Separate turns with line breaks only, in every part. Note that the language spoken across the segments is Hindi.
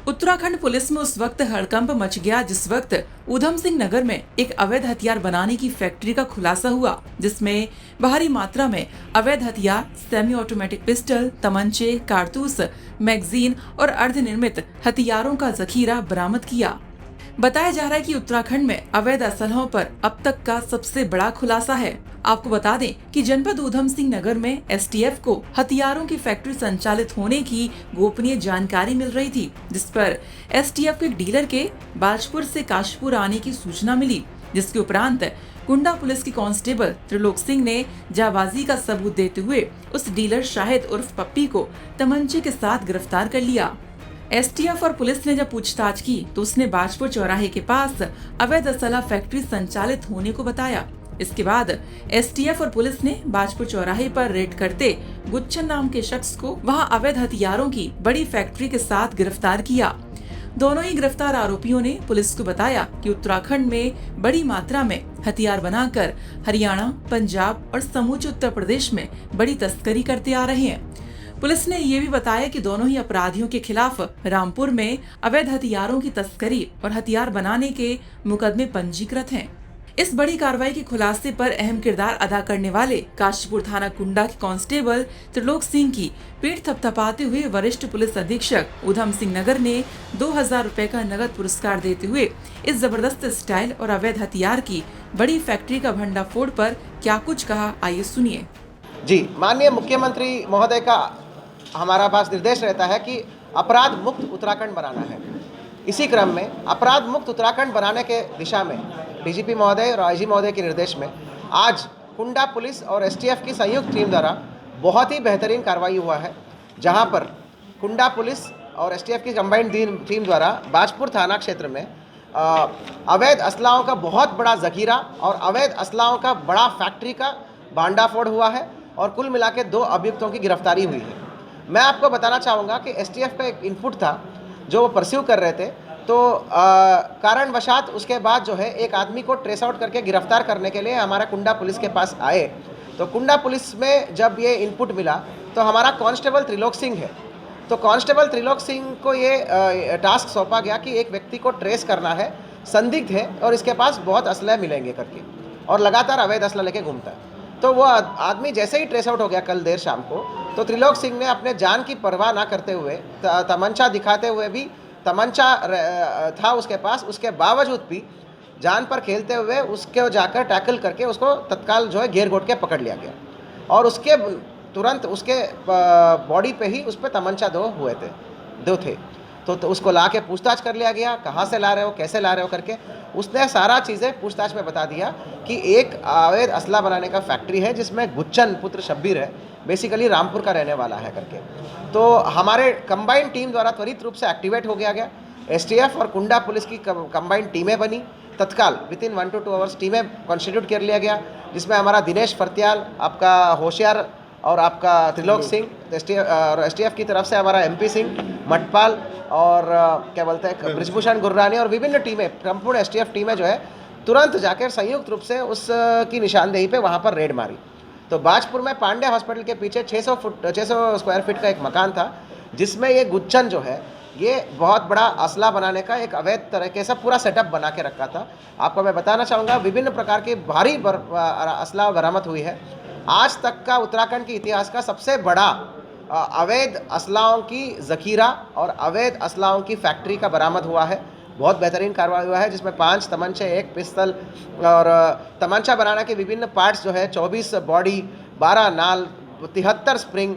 उत्तराखंड पुलिस में उस वक्त हड़कंप मच गया जिस वक्त ऊधम सिंह नगर में एक अवैध हथियार बनाने की फैक्ट्री का खुलासा हुआ, जिसमें भारी मात्रा में अवैध हथियार, सेमी ऑटोमेटिक पिस्टल, तमंचे, कारतूस, मैगजीन और अर्धनिर्मित हथियारों का जखीरा बरामद किया। बताया जा रहा है कि उत्तराखंड में अवैध असलहों पर अब तक का सबसे बड़ा खुलासा है। आपको बता दें कि जनपद ऊधम सिंह नगर में एसटीएफ को हथियारों की फैक्ट्री संचालित होने की गोपनीय जानकारी मिल रही थी, जिस पर एसटीएफ के एक डीलर के बाजपुर से काशपुर आने की सूचना मिली, जिसके उपरांत कुंडा पुलिस की कांस्टेबल त्रिलोक सिंह ने जाबाजी का सबूत देते हुए उस डीलर शाहिद उर्फ पप्पी को तमंचे के साथ गिरफ्तार कर लिया। एसटीएफ और पुलिस ने जब पूछताछ की तो उसने बाजपुर चौराहे के पास अवैध असला फैक्ट्री संचालित होने को बताया। इसके बाद एसटीएफ और पुलिस ने बाजपुर चौराहे पर रेड करते गुच्छन नाम के शख्स को वहां अवैध हथियारों की बड़ी फैक्ट्री के साथ गिरफ्तार किया। दोनों ही गिरफ्तार आरोपियों ने पुलिस को बताया कि उत्तराखंड में बड़ी मात्रा में हथियार बनाकर हरियाणा, पंजाब और समूचे उत्तर प्रदेश में बड़ी तस्करी करते आ रहे हैं। पुलिस ने ये भी बताया कि दोनों ही अपराधियों के खिलाफ रामपुर में अवैध हथियारों की तस्करी और हथियार बनाने के मुकदमे पंजीकृत हैं। इस बड़ी कार्रवाई के खुलासे पर अहम किरदार अदा करने वाले काशीपुर थाना कुंडा के कांस्टेबल त्रिलोक सिंह की पीठ थपथपाते हुए वरिष्ठ पुलिस अधीक्षक ऊधम सिंह नगर ने 2000 रुपए का नगद पुरस्कार देते हुए इस जबरदस्त स्टाइल और अवैध हथियार की बड़ी फैक्ट्री का भंडाफोड़ पर क्या कुछ कहा, आइए सुनिए।
जी, माननीय मुख्यमंत्री महोदय का हमारा पास निर्देश रहता है कि अपराध मुक्त उत्तराखंड बनाना है। इसी क्रम में अपराध मुक्त उत्तराखंड बनाने के दिशा में डीजीपी महोदय और आईजी महोदय के निर्देश में आज कुंडा पुलिस और एसटीएफ की संयुक्त टीम द्वारा बहुत ही बेहतरीन कार्रवाई हुआ है, जहां पर कुंडा पुलिस और एसटीएफ की कंबाइंड टीम द्वारा बाजपुर थाना क्षेत्र में अवैध असलाहों का बहुत बड़ा जखीरा और अवैध असलाहों का बड़ा फैक्ट्री का भांडाफोड़ हुआ है और कुल मिला के 2 अभियुक्तों की गिरफ्तारी हुई है। मैं आपको बताना चाहूँगा कि एसटीएफ का एक इनपुट था जो वो परस्यू कर रहे थे, तो कारणवशात उसके बाद जो है एक आदमी को ट्रेस आउट करके गिरफ्तार करने के लिए हमारा कुंडा पुलिस के पास आए। तो कुंडा पुलिस में जब ये इनपुट मिला तो हमारा कांस्टेबल त्रिलोक सिंह है, तो कांस्टेबल त्रिलोक सिंह को ये टास्क सौंपा गया कि एक व्यक्ति को ट्रेस करना है, संदिग्ध है और इसके पास बहुत असलहे मिलेंगे करके, और लगातार अवैध असला लेके घूमता है। तो वो आदमी जैसे ही ट्रेस आउट हो गया कल देर शाम को, तो त्रिलोक सिंह ने अपने जान की परवाह ना करते हुए तमंचा दिखाते हुए भी, तमंचा था उसके पास, उसके बावजूद भी जान पर खेलते हुए उसके जाकर टैकल करके उसको तत्काल जो है घेर घोट के पकड़ लिया गया और उसके तुरंत उसके बॉडी पे ही उस पर तमंचा दो थे। तो उसको ला के पूछताछ कर लिया गया, कहाँ से ला रहे हो, कैसे ला रहे हो करके। उसने सारा चीज़ें पूछताछ में बता दिया कि एक अवैध असला बनाने का फैक्ट्री है जिसमें गुच्छन पुत्र शब्बीर है, बेसिकली रामपुर का रहने वाला है करके। तो हमारे कंबाइंड टीम द्वारा त्वरित रूप से एक्टिवेट हो गया एसटीएफ और कुंडा पुलिस की कंबाइंड टीमें बनी, तत्काल विथिन 1 to 2 आवर्स टीमें कॉन्स्टिट्यूट कर लिया गया, जिसमें हमारा दिनेश फर्त्याल, आपका होशियार और आपका त्रिलोक सिंह, एसटीएफ की तरफ से हमारा एमपी सिंह, मटपाल और क्या बोलते हैं ब्रिजभूषण गुर्रानी और विभिन्न टीमें, संपूर्ण एसटीएफ टीमें जो है तुरंत जाकर संयुक्त रूप से उस की निशानदेही पे वहाँ पर रेड मारी। तो बाजपुर में पांडे हॉस्पिटल के पीछे 600 स्क्वायर फीट का एक मकान था, जिसमें ये गुच्छन जो है ये बहुत बड़ा असला बनाने का एक अवैध तरीके से पूरा सेटअप बना के रखा था। आपको मैं बताना चाहूँगा विभिन्न प्रकार की भारी असला बरामद हुई है। आज तक का उत्तराखंड के इतिहास का सबसे बड़ा अवैध असलाहों की जखीरा और अवैध असलाहों की फैक्ट्री का बरामद हुआ है। बहुत बेहतरीन कार्रवाई हुआ है, जिसमें 5 तमंचे, 1 पिस्तल और तमंचा बनाने के विभिन्न पार्ट्स जो है 24 बॉडी, 12 नाल, 73 स्प्रिंग,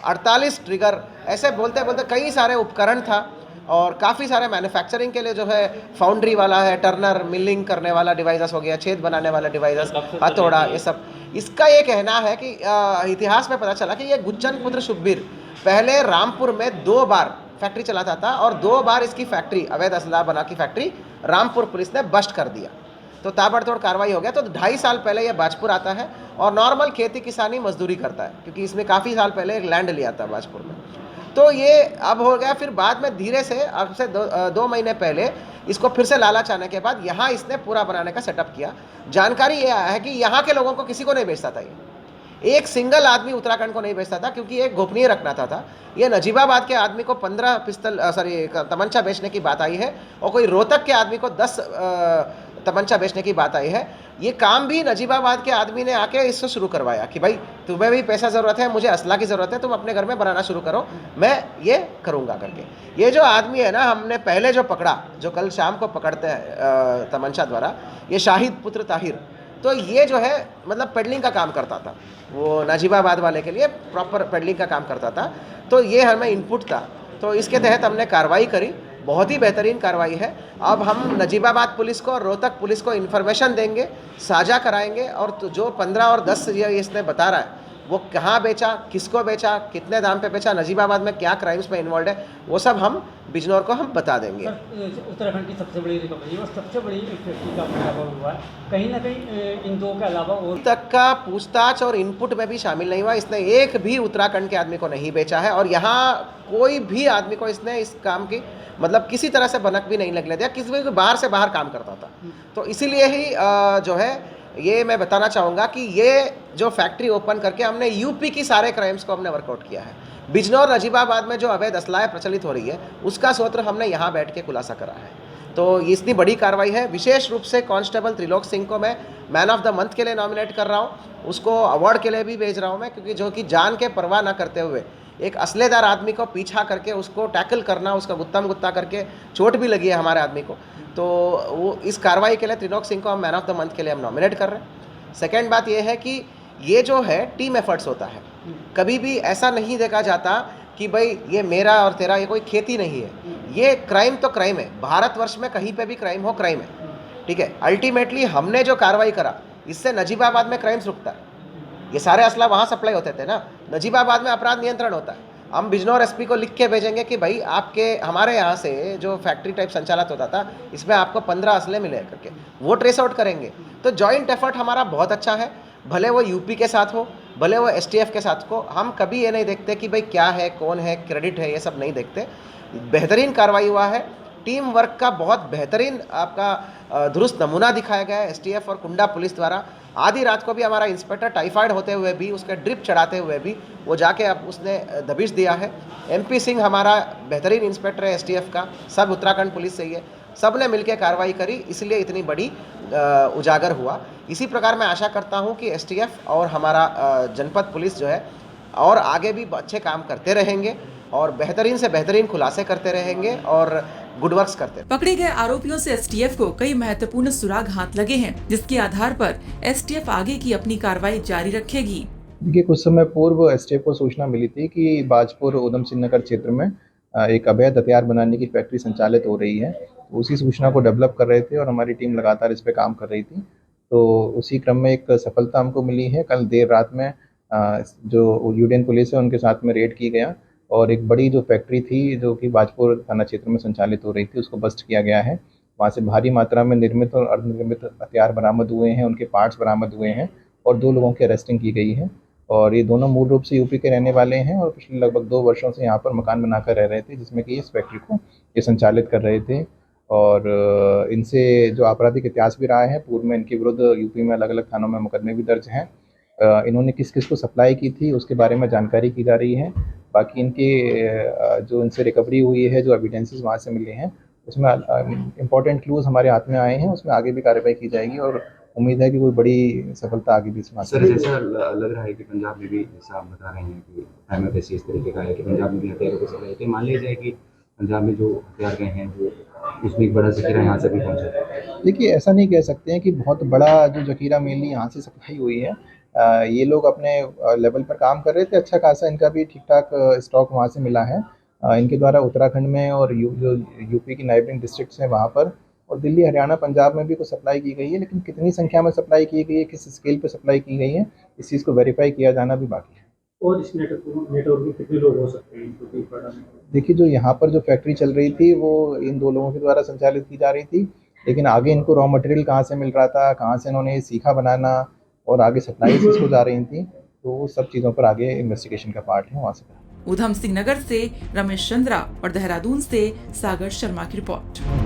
48 ट्रिगर, ऐसे बोलते बोलते कई सारे उपकरण था और काफ़ी सारे मैन्युफैक्चरिंग के लिए जो है फाउंड्री वाला है, टर्नर, मिलिंग करने वाला डिवाइसेस हो गया, छेद बनाने वाला डिवाइसेस, हथौड़ा, ये सब। इसका ये कहना है कि इतिहास में पता चला कि ये गुच्छन पुत्र शब्बीर पहले रामपुर में 2 बार फैक्ट्री चलाता था और 2 बार इसकी फैक्ट्री, अवैध असला बना की फैक्ट्री, रामपुर पुलिस ने बस्ट कर दिया। तो ताबड़तोड़ कार्रवाई हो गया। तो 2.5 साल पहले ये बाजपुर आता है और नॉर्मल खेती किसानी मजदूरी करता है, क्योंकि इसने काफ़ी साल पहले एक लैंड लिया था बाजपुर में। तो ये अब हो गया, फिर बाद में धीरे से अब से 2 महीने पहले इसको फिर से लालच आने के बाद यहाँ इसने पूरा बनाने का सेटअप किया। जानकारी ये आया है कि यहाँ के लोगों को किसी को नहीं बेचता था एक सिंगल आदमी उत्तराखंड को नहीं बेचता था, क्योंकि ये गोपनीय रखना था। ये नजीबाबाद के आदमी को 15 तमंचा बेचने की बात आई है, और कोई रोहतक के आदमी को 10 तमंचा बेचने की बात आई है। ये काम भी नजीबाबाद के आदमी ने आके इससे शुरू करवाया कि भाई तुम्हें भी पैसा ज़रूरत है, मुझे असला की ज़रूरत है, तुम अपने घर में बनाना शुरू करो, मैं ये करूँगा करके। ये जो आदमी है ना, हमने पहले जो पकड़ा, जो कल शाम को पकड़ते हैं तमंचा द्वारा, ये शाहिद पुत्र ताहिर, तो ये जो है मतलब पेडलिंग का काम करता था, वो नजीबाबाद वाले के लिए प्रॉपर पेडलिंग का काम करता था। तो ये हमें इनपुट था, तो इसके तहत हमने कार्रवाई करी, बहुत ही बेहतरीन कार्रवाई है। अब हम नजीबाबाद पुलिस को और रोहतक पुलिस को इन्फॉर्मेशन देंगे, साझा कराएंगे, और तो जो 15 और 10 ये इसने बता रहा है, वो कहाँ बेचा, किसको बेचा, कितने दाम पे बेचा, नजीबाबाद में क्या क्राइम्स में इन्वॉल्व है, वो सब हम बिजनौर को हम बता देंगे।
उत्तराखंड की सबसे बड़ी रिकवरी और सबसे बड़ी फैक्ट्री का बराबर हुआ है, कहीं ना कहीं इन दो के अलावा और
तक का पूछताछ और इनपुट में भी शामिल नहीं हुआ। इसने एक भी उत्तराखंड के आदमी को नहीं बेचा है, और यहाँ कोई भी आदमी को इसने इस काम की मतलब किसी तरह से भनक भी नहीं लगने दिया, किसी भी बाहर से बाहर काम करता था। तो इसीलिए ही जो है ये मैं बताना चाहूँगा कि ये जो फैक्ट्री ओपन करके हमने यूपी की सारे क्राइम्स को हमने वर्कआउट किया है। बिजनौर नजीबाबाद में जो अवैध असलाह प्रचलित हो रही है, उसका सूत्र हमने यहाँ बैठ के खुलासा करा है। तो इतनी बड़ी कार्रवाई है। विशेष रूप से कांस्टेबल त्रिलोक सिंह को मैं मैन ऑफ द मंथ के लिए नॉमिनेट कर रहा हूँ, उसको अवार्ड के लिए भी भेज रहा हूँ मैं, क्योंकि जो कि जान के परवाह न करते हुए एक असलेदार आदमी को पीछा करके उसको टैकल करना, उसका गुत्ता गुत्ता करके चोट भी लगी है हमारे आदमी को। तो वो इस कार्रवाई के लिए त्रिलोक सिंह को हम मैन ऑफ द मंथ के लिए हम नॉमिनेट कर रहे हैं। सेकेंड बात ये है कि ये जो है टीम एफर्ट्स होता है, कभी भी ऐसा नहीं देखा जाता कि भाई ये मेरा और तेरा, ये कोई खेती नहीं है। ये क्राइम तो क्राइम है, भारतवर्ष में कहीं पे भी क्राइम हो, क्राइम है, ठीक है। अल्टीमेटली हमने जो कार्रवाई करा, इससे नजीबाबाद में क्राइम्स रुकता है। ये सारे असला वहाँ सप्लाई होते थे ना, नजीबाबाद में अपराध नियंत्रण होता है। हम बिजनौर एसपी को लिख के भेजेंगे कि भाई आपके हमारे यहाँ से जो फैक्ट्री टाइप संचालित होता था, इसमें आपको 15 असले मिले करके, वो ट्रेस आउट करेंगे। तो जॉइंट एफर्ट हमारा बहुत अच्छा है, भले वो यूपी के साथ हो, भले वो एसटीएफ के साथ हो। हम कभी ये नहीं देखते कि भाई क्या है, कौन है, क्रेडिट है, ये सब नहीं देखते। बेहतरीन कार्रवाई हुआ है, टीम वर्क का बहुत बेहतरीन आपका दुरुस्त नमूना दिखाया गया है एसटीएफ और कुंडा पुलिस द्वारा। आधी रात को भी हमारा इंस्पेक्टर टाइफाइड होते हुए भी, उसके ड्रिप चढ़ाते हुए भी वो जाके अब उसने दबिश दिया है। एमपी सिंह हमारा बेहतरीन इंस्पेक्टर है एसटीएफ का, सब उत्तराखंड पुलिस से ही है, सब ने मिलकर कार्रवाई करी, इसलिए इतनी बड़ी उजागर हुआ। इसी प्रकार मैं आशा करता हूँ कि एसटीएफ और हमारा जनपद पुलिस जो है और आगे भी अच्छे काम करते रहेंगे और बेहतरीन से बेहतरीन खुलासे करते रहेंगे और गुड वर्क्स करते हैं।
पकड़े गए आरोपियों से एसटीएफ को कई महत्वपूर्ण सुराग हाथ लगे हैं, जिसके आधार पर एसटीएफ आगे की अपनी कार्रवाई जारी रखेगी।
देखिए, कुछ समय पूर्व एसटीएफ को सूचना मिली थी कि बाजपुर उधम सिंह नगर क्षेत्र में एक अवैध हथियार बनाने की फैक्ट्री संचालित हो रही है। तो उसी सूचना को डेवलप कर रहे थे और हमारी टीम लगातार इस पे काम कर रही थी। तो उसी क्रम में एक सफलता हमको मिली है। कल देर रात में जो यूडेन पुलिस है उनके साथ में रेड की गया और एक बड़ी जो फैक्ट्री थी जो कि बाजपुर थाना क्षेत्र में संचालित हो रही थी, उसको बस्ट किया गया है। वहाँ से भारी मात्रा में निर्मित और अर्धनिर्मित हथियार बरामद हुए हैं, उनके पार्ट्स बरामद हुए हैं और 2 लोगों की अरेस्टिंग की गई है। और ये दोनों मूल रूप से यूपी के रहने वाले हैं और पिछले लगभग 2 वर्षों से यहाँ पर मकान बनाकर रह रहे थे, जिसमें कि इस फैक्ट्री को ये संचालित कर रहे थे। और इनसे जो आपराधिक इतिहास भी रहा है, पूर्व में इनके विरुद्ध यूपी में अलग अलग थानों में मुकदमे भी दर्ज हैं। इन्होंने किस किस को सप्लाई की थी उसके बारे में जानकारी की जा रही है। बाकी इनके जो इनसे रिकवरी हुई है, जो एविडेंसेस वहाँ से मिले हैं, उसमें इम्पोर्टेंट क्लूज हमारे हाथ में आए हैं। उसमें आगे भी कार्रवाई की जाएगी और उम्मीद है कि कोई बड़ी सफलता आगे भी इसमें।
सर, जैसा लग रहा है कि पंजाब में भी, जैसा आप बता रहे हैं कि टाइम ऑफ इस तरीके का है कि पंजाब में भी हथियारों को सप्लाई होती है, मान लीजिए कि पंजाब में जो हथियार गए हैं वो उसमें एक बड़ा जखीरा यहाँ से भी पहुँचा।
देखिए, ऐसा नहीं कह सकते हैं कि बहुत बड़ा जो जखीरा मेनली यहाँ से सप्लाई हुई है। ये लोग अपने लेवल पर काम कर रहे थे, अच्छा खासा इनका भी ठीक ठाक स्टॉक वहाँ से मिला है। इनके द्वारा उत्तराखंड में और जो यूपी की नाइबरिंग डिस्ट्रिक्ट्स हैं वहाँ पर और दिल्ली, हरियाणा, पंजाब में भी कुछ सप्लाई की गई है, लेकिन कितनी संख्या में सप्लाई की गई है, किस स्केल पे सप्लाई की गई है, इस चीज़ को वेरीफाई किया जाना भी बाकी है।
और इस नेटवर्क में कितने लोग हो सकते हैं?
देखिए, जो यहाँ पर जो फैक्ट्री चल रही थी वो इन 2 लोगों के द्वारा संचालित की जा रही थी, लेकिन आगे इनको रॉ मटेरियल कहाँ से मिल रहा था, कहाँ से इन्होंने सीखा बनाना और आगे सप्लाई किसको जा रही थी, तो वो सब चीज़ों पर आगे इन्वेस्टिगेशन का पार्ट है, वहाँ से।
उधम सिंह नगर से रमेश चंद्रा और देहरादून से सागर शर्मा की रिपोर्ट।